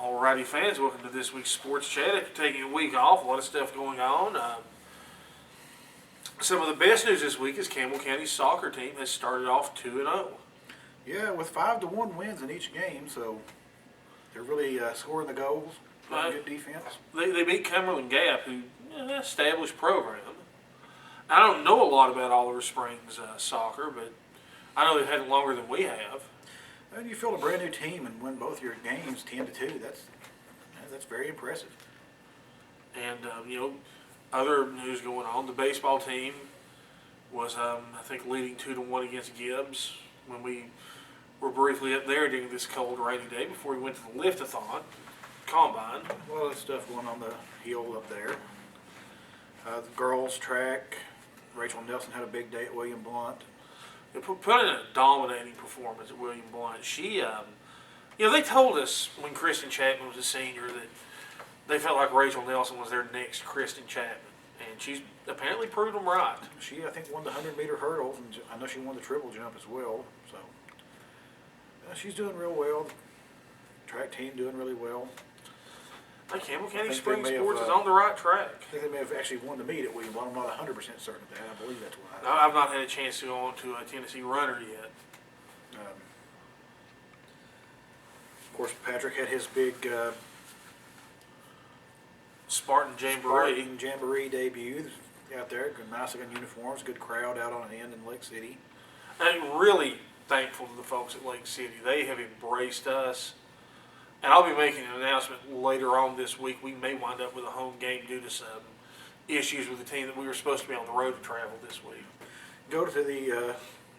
Alrighty, fans, welcome to this week's Sports Chat. After taking a week off, a lot of stuff going on. Some of the best news this week is Campbell County's soccer team has started off 2-0. Yeah, with 5-1 wins in each game, so they're really scoring the goals, playing good defense. They beat Cumberland Gap, who established program. I don't know a lot about Oliver Springs soccer, but I know they've had it longer than we have. And you field a brand new team and win both your games 10-2. That's very impressive. And other news going on. The baseball team was, I think, leading 2-1 against Gibbs when we were briefly up there during this cold, rainy day before we went to the lift-a-thon combine. A lot of stuff going on the hill up there. The girls track. Rachel Nelson had a big day at William Blunt. They put in a dominating performance at William Blunt. She, they told us when Kristen Chapman was a senior that they felt like Rachel Nelson was their next Kristen Chapman, and she's apparently proved them right. She, I think, won the 100-meter hurdles, and I know she won the triple jump as well. So she's doing real well. The track team doing really well. Campbell County Spring Sports is on the right track. I think they may have actually won the meet at William Blunt. I'm not 100% certain of that. I believe that's what I've not had a chance to go on to a Tennessee Runner yet. Of course, Patrick had his big Spartan Jamboree debut out there. Good, nice looking uniforms, good crowd out on an end in Lake City. I'm really thankful to the folks at Lake City. They have embraced us. And I'll be making an announcement later on this week. We may wind up with a home game due to some issues with the team that we were supposed to be on the road to travel this week. Go to the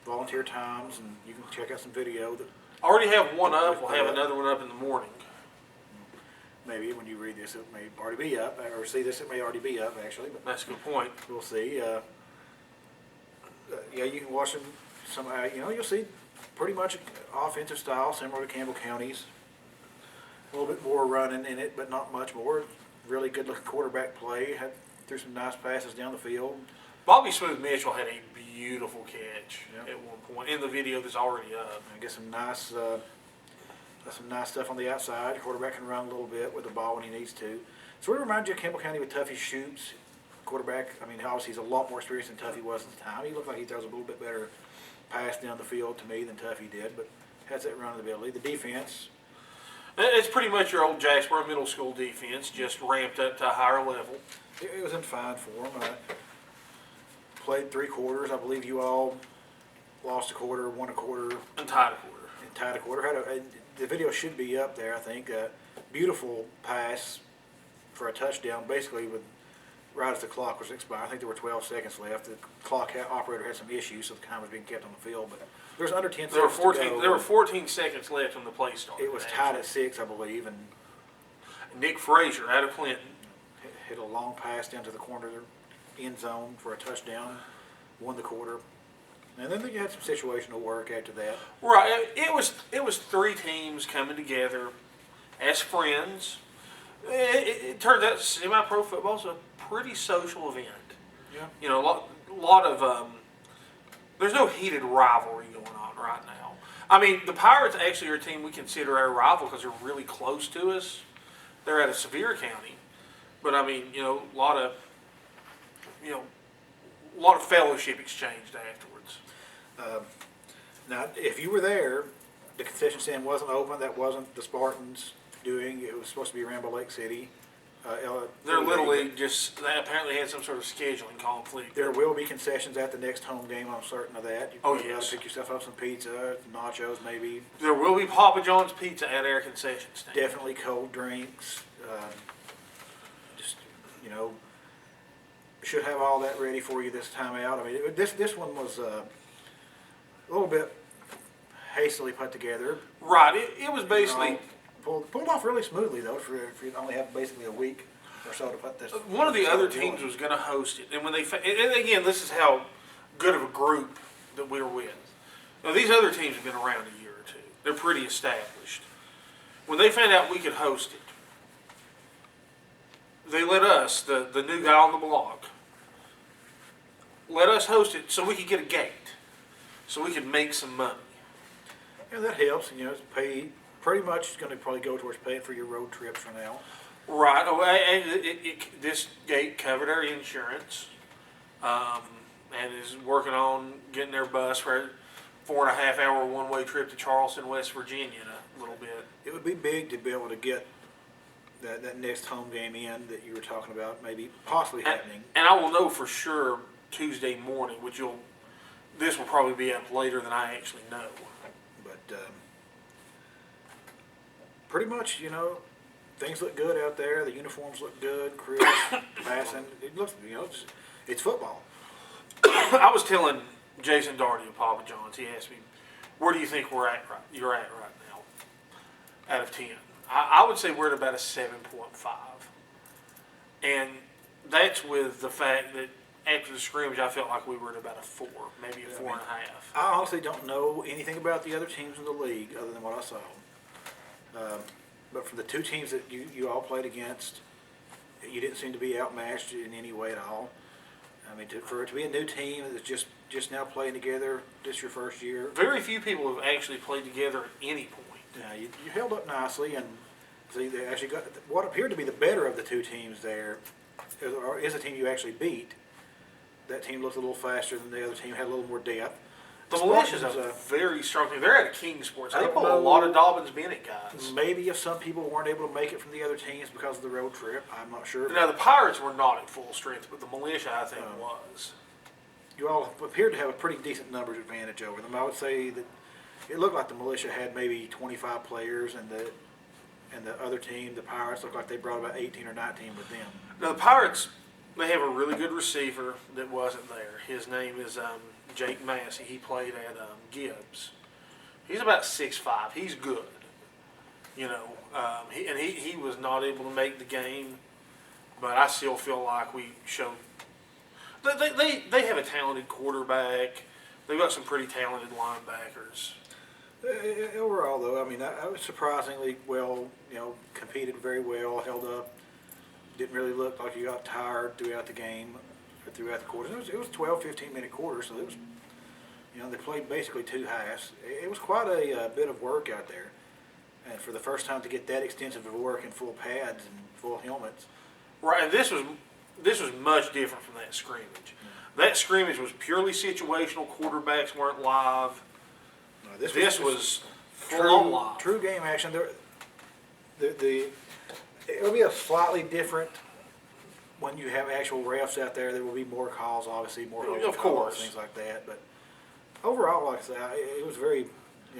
volunteer times and you can check out some video. I already have one up. We'll have another one up in the morning. Maybe when you read this, it may already be up, or see this, it may already be up actually. But that's a good point. We'll see. You can watch them. You'll see pretty much offensive style similar to Campbell County's. A little bit more running in it, but not much more. Really good looking quarterback play. Threw some nice passes down the field. Bobby Smooth Mitchell had a beautiful catch at one point in the video that's already up. I get some nice stuff on the outside. Quarterback can run a little bit with the ball when he needs to. So it reminds you of Campbell County with Tuffy Shoots. Quarterback, obviously he's a lot more experienced than Tuffy was at the time. He looked like he throws a little bit better pass down the field to me than Tuffy did, but has that running ability. The defense. It's pretty much your old Jacksboro Middle School defense, just ramped up to a higher level. It was in fine form. Played 3 quarters. I believe you all lost a quarter, won a quarter. And tied a quarter. And tied a quarter. The video should be up there, I think. Beautiful pass for a touchdown, basically right as the clock was expired. I think there were 12 seconds left. The clock operator had some issues, so the time was being kept on the field. But there's under 10 seconds to go. There were 14 seconds left when the play started. It was tied at 6, I believe. And Nick Frazier out of Clinton hit a long pass down to the corner of the end zone for a touchdown, won the quarter. And then you had some situational work after that. Right. It was 3 teams coming together as friends. It turns out semi-pro football is a pretty social event. Yeah. A lot of there's no heated rivalry going on right now. The Pirates actually are a team we consider our rival because they're really close to us. They're out of Sevier County, but a lot of fellowship exchanged afterwards. Now, if you were there, the concession stand wasn't open. That wasn't the Spartans doing. It was supposed to be around by Lake City. Their Little League they apparently had some sort of scheduling conflict. There will be concessions at the next home game. I'm certain of that. You can yes. Pick yourself up some pizza, nachos, maybe. There will be Papa John's pizza at our concession stand. Definitely cold drinks. Should have all that ready for you this time out. This one was a little bit hastily put together. Right. It was basically pulled off really smoothly though. For you only have basically a week or so to put this. One of the other teams was going to host it, and when and again, this is how good of a group that we're with. Now, these other teams have been around a year or two. They're pretty established. When they found out we could host it, they let us, the new guy on the block, let us host it so we could get a gate, so we could make some money. Yeah, that helps. It's paid pretty much going to probably go towards paying for your road trips for now. Right. Oh, and this gate covered our insurance, and is working on getting their bus for a 4.5 hour one-way trip to Charleston, West Virginia in a little bit. It would be big to be able to get that next home game in that you were talking about, maybe possibly happening. And I will know for sure Tuesday morning, this will probably be up later than I actually know. But pretty much, things look good out there. The uniforms look good. Chris passing. It looks, it's football. I was telling Jason Darty of Papa John's. He asked me, "Where do you think you're at right now, out of 10?" I would say we're at about a 7.5, and that's with the fact that after the scrimmage, I felt like we were at about a 4, maybe a 4.5. I honestly don't know anything about the other teams in the league other than what I saw. But for the two teams that you all played against, you didn't seem to be outmatched in any way at all. I mean, for it to be a new team that's just now playing together, this your first year. Very few people have actually played together at any point. Yeah, you held up nicely, and see, they actually got what appeared to be the better of the two teams there, is a team you actually beat. That team looked a little faster than the other team, had a little more depth. The Militia's a very strong team. They're out of Kingsport, so they pull a lot of Dobbins-Bennett guys. Maybe if some people weren't able to make it from the other teams because of the road trip, I'm not sure. Now, the Pirates were not at full strength, but the Militia, I think, was. You all appeared to have a pretty decent numbers advantage over them. I would say that it looked like the Militia had maybe 25 players, and the other team, the Pirates, looked like they brought about 18 or 19 with them. Now, the Pirates, they have a really good receiver that wasn't there. His name is Jake Massey. He played at Gibbs. He's about 6'5". He's good. He was not able to make the game, but I still feel like we showed. They have a talented quarterback. They've got some pretty talented linebackers. Overall, though, I mean, I was surprisingly well, competed very well, held up. Didn't really look like you got tired throughout the game, or throughout the quarters. It was 12, 15-minute quarters, so it was, they played basically two halves. It was quite a bit of work out there. And for the first time to get that extensive of work in full pads and full helmets. Right, and this was much different from that scrimmage. Mm-hmm. That scrimmage was purely situational. Quarterbacks weren't live. No, this was full live. True game action. It'll be a slightly different when you have actual refs out there. There will be more calls, obviously, more of course, things like that. But overall, like I said, it was very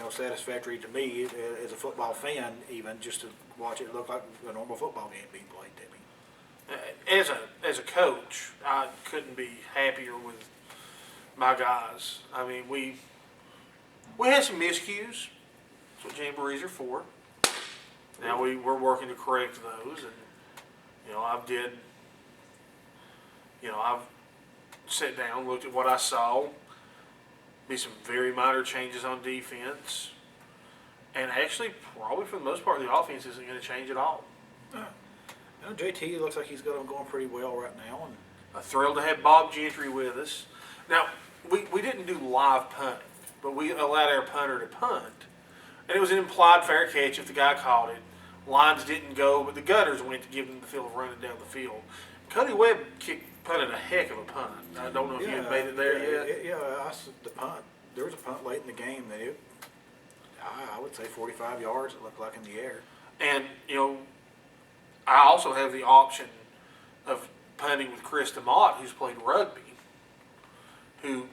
satisfactory to me as a football fan, even just to watch it look like a normal football game being played to me. As a coach, I couldn't be happier with my guys. I mean, we had some miscues. That's what jamborees are for. Now we're working to correct those, and I've sat down, looked at what I saw. Be some very minor changes on defense, and actually, probably for the most part, the offense isn't going to change at all. JT looks like he's got them going pretty well right now. And I'm thrilled to have Bob Gentry with us. Now, we didn't do live punting, but we allowed our punter to punt, and it was an implied fair catch if the guy caught it. Lines didn't go, but the gunners went to give him the feel of running down the field. Cody Webb punted a heck of a punt. I don't know if you had made it there yet. Yeah, the punt. There was a punt late in the game that I would say 45 yards it looked like in the air. And, I also have the option of punting with Chris DeMott, who's played rugby, who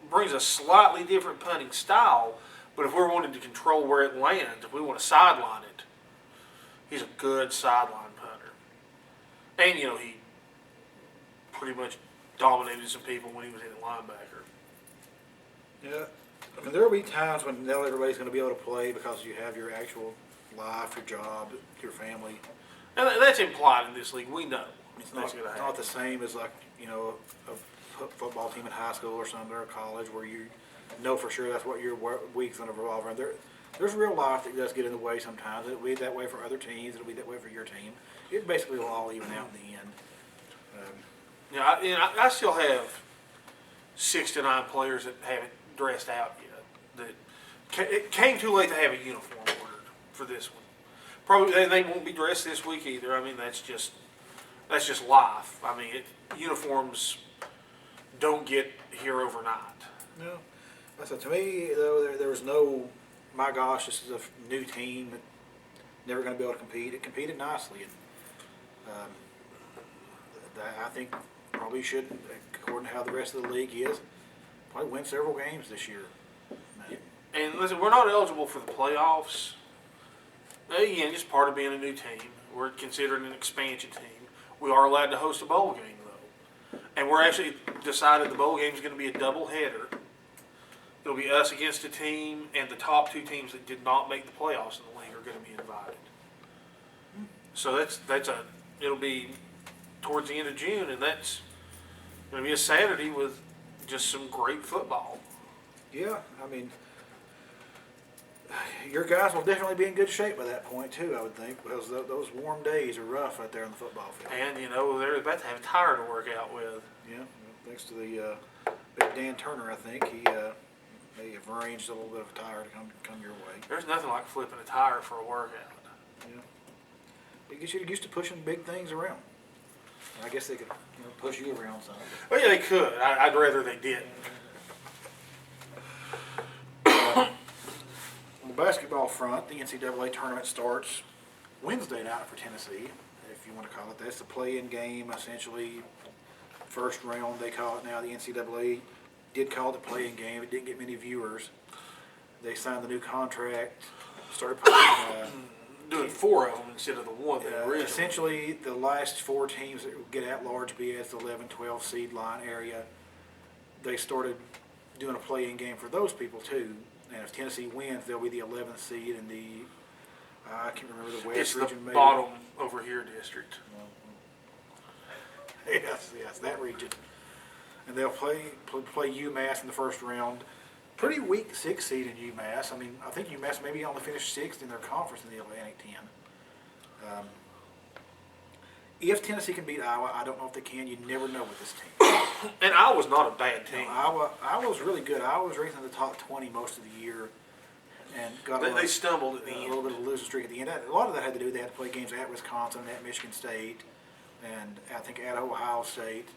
brings a slightly different punting style, but if we're wanting to control where it lands, if we want to sideline it, he's a good sideline punter. And, he pretty much dominated some people when he was in linebacker. Yeah. I mean, there will be times when not everybody's going to be able to play because you have your actual life, your job, your family. And that's implied in this league. We know. It's not the same as like, a football team in high school or something or college where you know for sure that's what your week's going to revolve around. There's real life that does get in the way sometimes. It'll be that way for other teams. It'll be that way for your team. It basically will all even out in the end. I still have 6 to 9 players that haven't dressed out yet. It came too late to have a uniform ordered for this one. Probably they won't be dressed this week either. I mean, that's just life. I mean, uniforms don't get here overnight. No. So to me, though, there was no, my gosh, this is a new team, never going to be able to compete. It competed nicely, and I think probably should, according to how the rest of the league is, probably win several games this year. And listen, we're not eligible for the playoffs. Again, just part of being a new team. We're considered an expansion team. We are allowed to host a bowl game, though. And we're actually decided the bowl game is going to be a doubleheader. It'll be us against a team, and the top two teams that did not make the playoffs in the league are going to be invited. So it'll be towards the end of June, and that's going to be a Saturday with just some great football. Yeah, I mean, your guys will definitely be in good shape by that point too, I would think, because those warm days are rough out there on the football field. And they're about to have a tire to work out with. Yeah, thanks to the big Dan Turner, I think he may have arranged a little bit of a tire to come your way. There's nothing like flipping a tire for a workout. Yeah, it gets you used to pushing big things around. I guess they could push you around some. Well, yeah, they could. I'd rather they didn't. On the basketball front, the NCAA tournament starts Wednesday night for Tennessee, if you want to call it that. It's a play-in game, essentially. First round, they call it now. The NCAA did call it the play-in game. It didn't get many viewers. They signed the new contract, started putting doing 4 of them instead of the one that originally. Essentially, the last 4 teams that get at-large bids, the 11, 12 seed line area, they started doing a play-in game for those people too. And if Tennessee wins, they'll be the 11th seed in the, I can't remember the West It's region. the bottom over here district. Yes, that region. And they'll play UMass in the first round. Pretty weak 6th seed in UMass. I mean, I think UMass maybe only finished 6th in their conference in the Atlantic 10. If Tennessee can beat Iowa, I don't know if they can. You never know with this team. And Iowa's not a bad team. No, Iowa was really good. Iowa was ranked in the top 20 most of the year, and got They stumbled at the a end. little bit of a losing streak at the end. A lot of that had to do with they had to play games at Wisconsin, at Michigan State, and I think at Ohio State.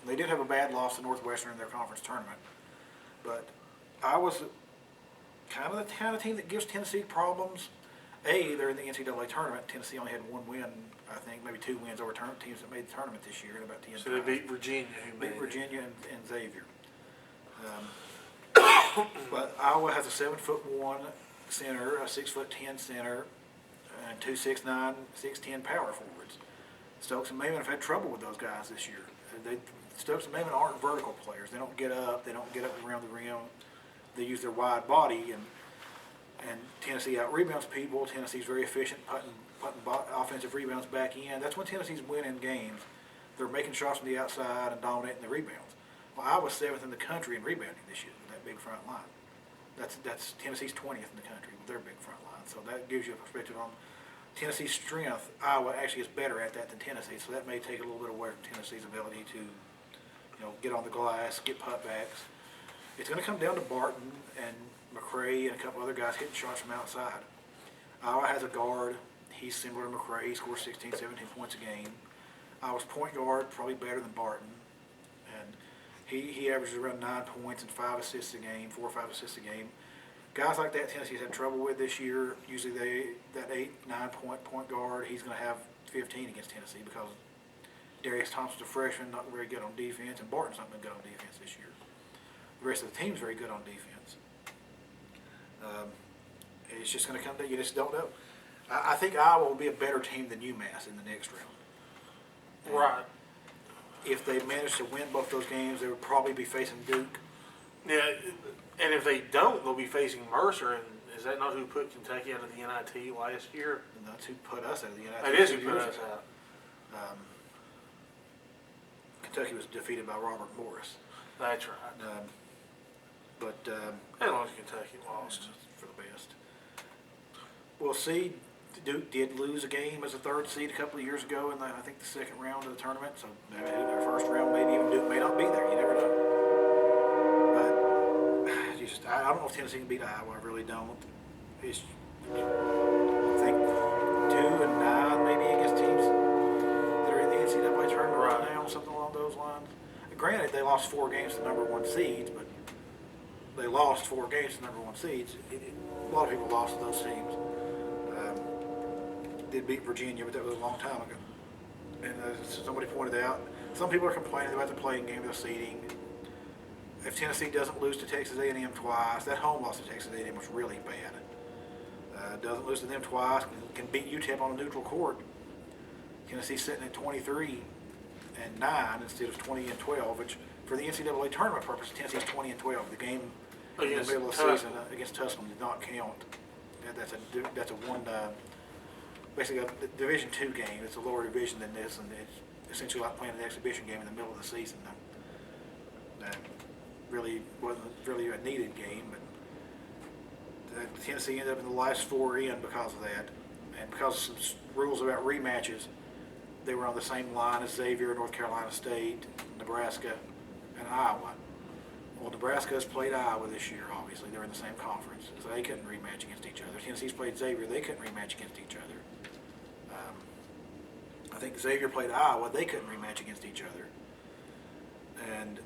They did have a bad loss to Northwestern in their conference tournament, but Iowa's kind of the team that gives Tennessee problems. They're in the NCAA tournament. Tennessee only had 1 win, I think, maybe 2 wins over teams that made the tournament this year in about 10 So they beat Virginia, who made beat it. Virginia and Xavier. But Iowa has a 7'1" center, a 6'10" center, and 2 6'9", 6'10" power forwards. Stokes and Maven have had trouble with those guys this year. Stokes and Maven aren't vertical players. They don't get up. They don't get up around the rim. They use their wide body, and Tennessee out-rebounds people. Tennessee's very efficient putting offensive rebounds back in. That's when Tennessee's winning games. They're making shots from the outside and dominating the rebounds. Well, Iowa's 7th in the country in rebounding this year with that big front line. That's Tennessee's 20th in the country with their big front line. So that gives you a perspective on Tennessee's strength. Iowa actually is better at that than Tennessee. So that may take a little bit away from Tennessee's ability to, get on the glass, get putbacks. It's going to come down to Barton and McCray and a couple other guys hitting shots from outside. Iowa has a guard. He's similar to McCray. He scores 16, 17 points a game. Iowa's point guard, probably better than Barton. And he averages around 9 points and 5 assists a game, 4 or 5 assists a game. Guys like that Tennessee's had trouble with this year. Usually that 8, 9 point guard, he's going to have 15 against Tennessee because Darius Thompson's a freshman, not very good on defense, and Barton's not been good on defense this year. The rest of the team's very good on defense. It's just going to come down. You just don't know. I think Iowa will be a better team than UMass in the next round. And Right. if they manage to win both those games, they would probably be facing Duke. Yeah, and if they don't, they'll be facing Mercer. And is that not who put Kentucky out of the NIT last year? And that's who put us out of the United That States. is who put us out. Kentucky was defeated by Robert Morris. That's right. As long as Kentucky lost. For the best. We'll see. Duke did lose a game as a 3rd seed a couple of years ago in I think the 2nd round of the tournament. So maybe in their 1st round, maybe even Duke may not be there. You never know. But I don't know if Tennessee can beat Iowa. I really don't. I think 2-9 maybe against teams that are in the NCAA tournament right now, something along those lines. Granted, they lost 4 games to number 1 seeds, but they lost 4 games to number 1 seeds. A lot of people lost to those teams. Did beat Virginia, but that was a long time ago. And as somebody pointed out, some people are complaining about the playing game, the seeding. If Tennessee doesn't lose to Texas A&M twice, that home loss to Texas A&M was really bad. Doesn't lose to them twice, can beat UTEP on a neutral court. Tennessee's sitting at 23-9 instead of 20-12, which for the NCAA tournament purpose, Tennessee's 20-12. The game in the middle of the season against Tusculum did not count. That's a one. Basically a Division II game. It's a lower division than this, and it's essentially like playing an exhibition game in the middle of the season. That really wasn't really a needed game, but Tennessee ended up in the last 4 in because of that, and because of some rules about rematches, they were on the same line as Xavier, North Carolina State, Nebraska, and Iowa. Well, Nebraska has played Iowa this year, obviously. They're in the same conference, so they couldn't rematch against each other. Tennessee's played Xavier. They couldn't rematch against each other. I think Xavier played Iowa. They couldn't rematch against each other. And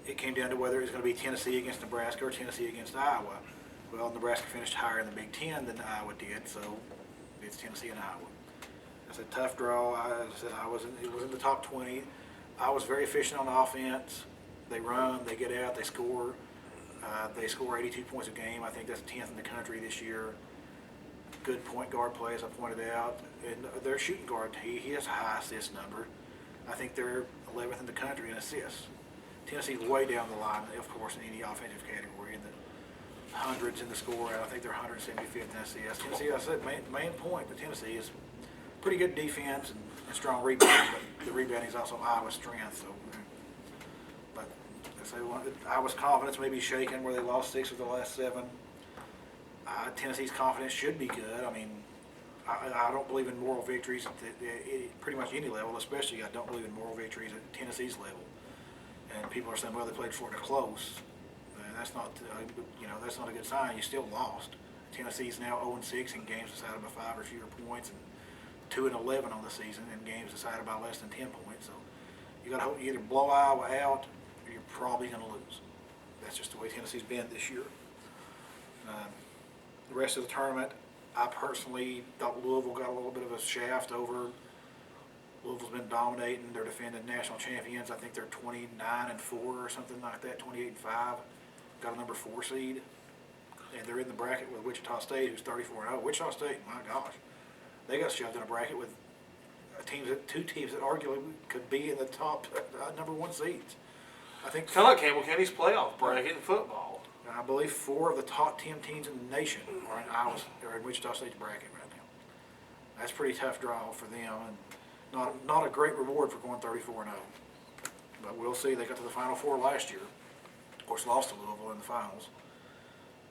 it came down to whether it was going to be Tennessee against Nebraska or Tennessee against Iowa. Well, Nebraska finished higher in the Big Ten than Iowa did, so it's Tennessee and Iowa. It's a tough draw. I said it was in the top 20. I was very efficient on offense. They run, they get out, they score. They score 82 points a game. I think that's 10th in the country this year. Good point guard play, as I pointed out. And their shooting guard, he has a high assist number. I think they're 11th in the country in assists. Tennessee's way down the line, of course, in any offensive category, in the hundreds in the score. I think they're 175th in assists. Tennessee, I said, main point to Tennessee is pretty good defense and strong rebounding, but the rebounding is also Iowa's strength. So, but Iowa's confidence may be shaken where they lost 6 of the last 7. Tennessee's confidence should be good. I mean, I don't believe in moral victories at pretty much any level, especially I don't believe in moral victories at Tennessee's level. And people are saying, well, they played Florida close. That's not, that's not a good sign. You still lost. Tennessee's now 0-6 in games decided by 5 or fewer points, and 2-11 on the season in games decided by less than 10 points. So you got to hope you either blow Iowa out or you're probably going to lose. That's just the way Tennessee's been this year. The rest of the tournament, I personally thought Louisville got a little bit of a shaft over. Louisville's been dominating. They're defending national champions. I think they're 29-4 or something like that, 28-5. Got a number 4 seed. And they're in the bracket with Wichita State, who's 34-0. Wichita State, my gosh, they got shoved in a bracket with two teams that arguably could be in the top number 1 seeds. I think kind of like Campbell County's playoff bracket in football. I believe 4 of the top 10 teams in the nation are in Wichita State's bracket right now. That's a pretty tough draw for them, and not a great reward for going 34-0. But we'll see. They got to the Final Four last year. Of course, lost to Louisville in the finals,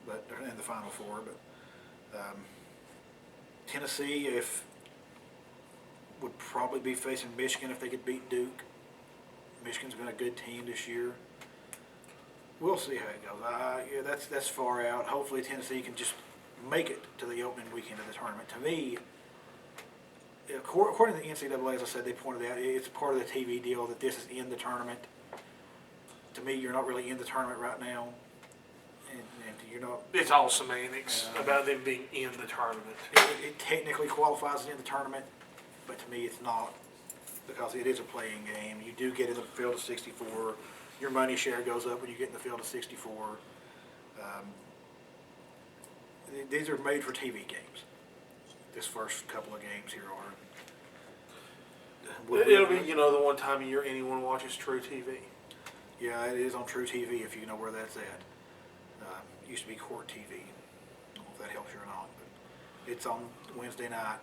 but in the Final Four. But Tennessee, would probably be facing Michigan if they could beat Duke. Michigan's been a good team this year. We'll see how it goes. That's far out. Hopefully Tennessee can just make it to the opening weekend of the tournament. To me, according to the NCAA, as I said, they pointed out it's part of the TV deal that this is in the tournament. To me, you're not really in the tournament right now, and you're not. It's all semantics about them being in the tournament. It technically qualifies in the tournament, but to me, it's not, because it is a playing game. You do get in the field of 64. Your money share goes up when you get in the field of 64. These are made for TV games. This first couple of games here are. It'll be, the one time a year anyone watches True TV. Yeah, it is on True TV if you know where that's at. It used to be Court TV. I don't know if that helps you or not, but it's on Wednesday night.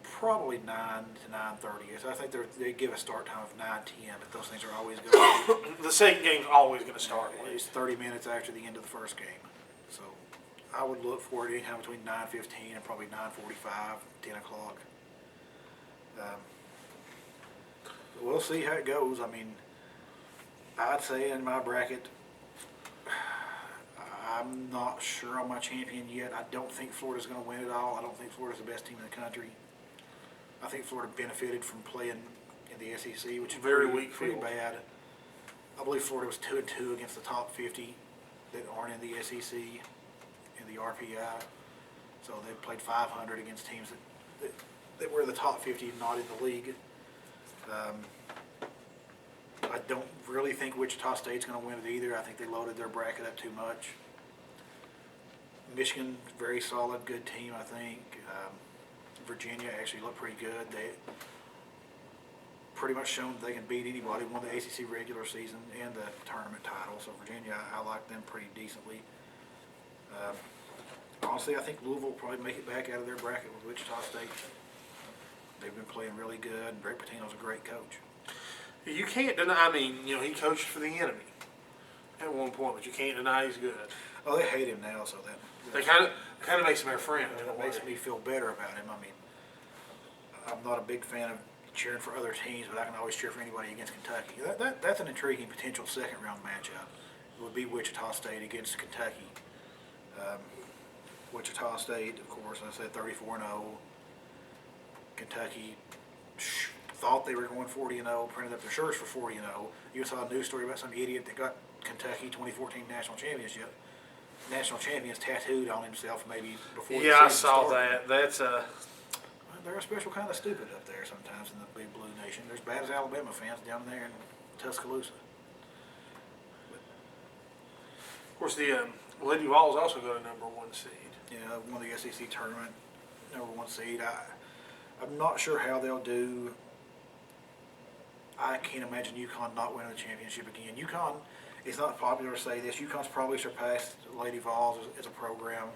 Probably 9 to 9:30. I think they give a start time of 9:10, but those things are always going. The second game's always going to start. It's 30 minutes after the end of the first game, so I would look for it anytime between 9:15 and probably 9:45, 10 o'clock. We'll see how it goes. I mean, I'd say in my bracket, I'm not sure on my champion yet. I don't think Florida's going to win it all. I don't think Florida's the best team in the country. I think Florida benefited from playing in the SEC, which is Very weak pretty field. bad. I believe Florida was 2-2 against the top 50 that aren't in the SEC in the RPI. So they played 500 against teams that were the top 50, not in the league. I don't really think Wichita State's going to win it either. I think they loaded their bracket up too much. Michigan, very solid, good team, I think. Virginia actually looked pretty good. They pretty much shown they can beat anybody, won the ACC regular season and the tournament title. So Virginia, I like them pretty decently. Honestly, I think Louisville will probably make it back out of their bracket with Wichita State. They've been playing really good, and Greg Pitino's a great coach. You can't deny. I mean, he coached for the enemy at one point, but you can't deny he's good. Oh, they hate him now, so They kind of makes him their friend. in a that makes way. me feel better about him. I mean, I'm not a big fan of cheering for other teams, but I can always cheer for anybody against Kentucky. That's an intriguing potential second-round matchup. It would be Wichita State against Kentucky. Wichita State, of course, I said 34-0. Kentucky thought they were going 40-0, printed up their shirts for 40-0. You saw a news story about some idiot that got Kentucky 2014 national champions tattooed on himself maybe before the Yeah, I season saw started. that. That's They're a special kind of stupid up there sometimes in the Big Blue Nation. They're as bad as Alabama fans down there in Tuscaloosa. of course the Lady Vols also got a #1 seed. Won the SEC tournament, #1 seed. I'm not sure how they'll do. I can't imagine UConn not winning the championship again. UConn, it's not popular to say this, UConn's probably surpassed Lady Vols as a program.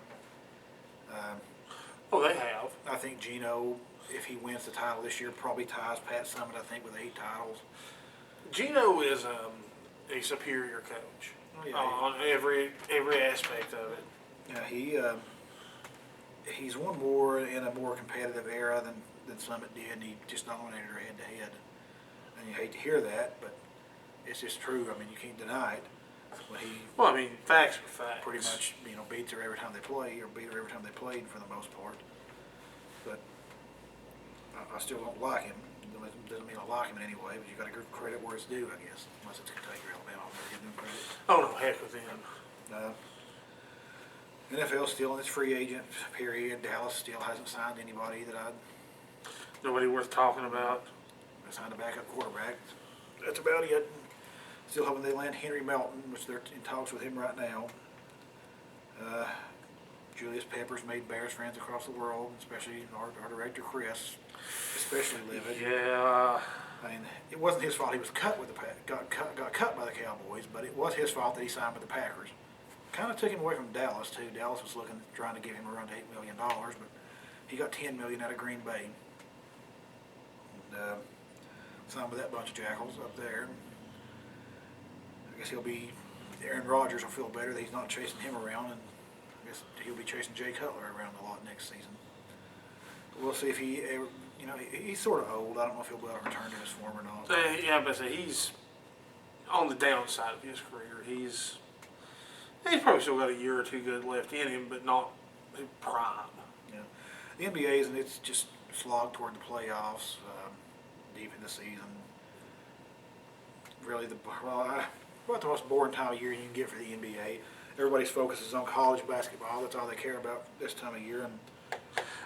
Oh, they have. I think Gino, if he wins the title this year, probably ties Pat Summitt, I think, with 8 titles. Gino is a superior coach Oh, yeah, on every aspect of it. He's won more in a more competitive era than Summitt did, and he just dominated her head-to-head. And you hate to hear that, but it's just true. I mean, you can't deny it. But he Well, I mean, facts are facts. pretty much, beats her every time they play, or beat her every time they played for the most part. But I still don't like him. Doesn't mean I like him in any way, but you got to give credit where it's due, I guess. Unless it's Kentucky or Alabama, I'll never give them credit. Oh no, heck with them. NFL's still in its free agent period. Dallas still hasn't signed anybody Nobody worth talking about. They signed a backup quarterback. That's about it. Still hoping they land Henry Melton, which they're in talks with him right now. Julius Peppers made Bears fans across the world, especially our director Chris, especially livid. Yeah. I mean, it wasn't his fault he was cut with got cut by the Cowboys, but it was his fault that he signed with the Packers. Kind of took him away from Dallas too. Dallas was trying to give him around $8 million, but he got $10 million out of Green Bay. And signed with that bunch of jackals up there. I guess Aaron Rodgers will feel better that he's not chasing him around, and I guess he'll be chasing Jay Cutler around a lot next season. But we'll see if he ever, he's sort of old. I don't know if he'll be able to return to his form or not. Yeah, but he's on the downside of his career. He's probably still got a year or two good left in him, but not prime. Yeah. The NBA and it's just slogged toward the playoffs deep in the season. Really, about the most boring time of year you can get for the NBA. Everybody's focus is on college basketball. That's all they care about this time of year. And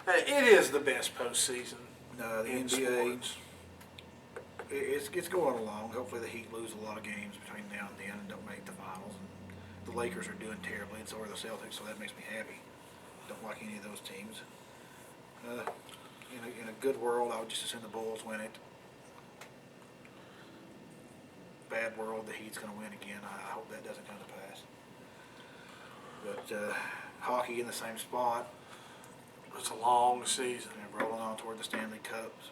It is the best postseason. the in NBA, sports. it's going along. Hopefully the Heat lose a lot of games between now and then and don't make the finals. And the Lakers are doing terribly, and so are the Celtics, so that makes me happy. Don't like any of those teams. In a good world, I would just assume the Bulls win it. Bad world, the Heat's going to win again. I hope that doesn't come to pass. But hockey in the same spot. It's a long season. And rolling on toward the Stanley Cups.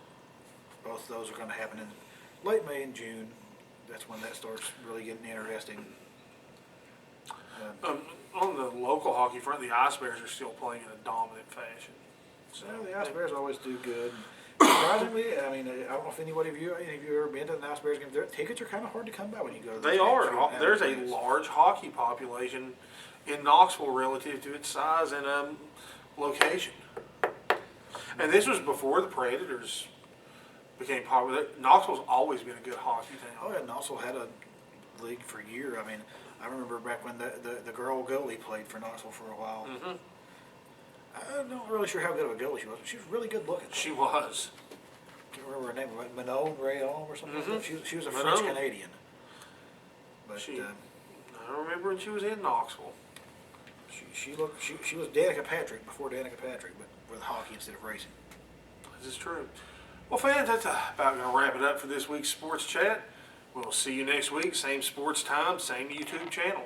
Both of those are going to happen in late May and June. That's when that starts really getting interesting. On the local hockey front, the Ice Bears are still playing in a dominant fashion. So the Ice Bears always do good. surprisingly, I mean, I don't know if any of you ever been to the Nice Bears games. Tickets are kind of hard to come by when you go to those They games. are. You don't have There's a tickets. large hockey population in Knoxville relative to its size and location. And this was before the Predators became popular. Knoxville's always been a good hockey Oh, town. and also had a league for a year. I mean, I remember back when the girl goalie played for Knoxville for a while. Mm-hmm. I'm not really sure how good of a goalie she was, but she was really good looking. She was. Can't remember her name, like Manon Rayon or something like that. She was a Manon. French Canadian. But I remember when she was in Knoxville. she was Danica Patrick before Danica Patrick, but with hockey instead of racing. This is true. Well, fans, that's about going to wrap it up for this week's Sports Chat. We'll see you next week. Same sports time, same YouTube channel.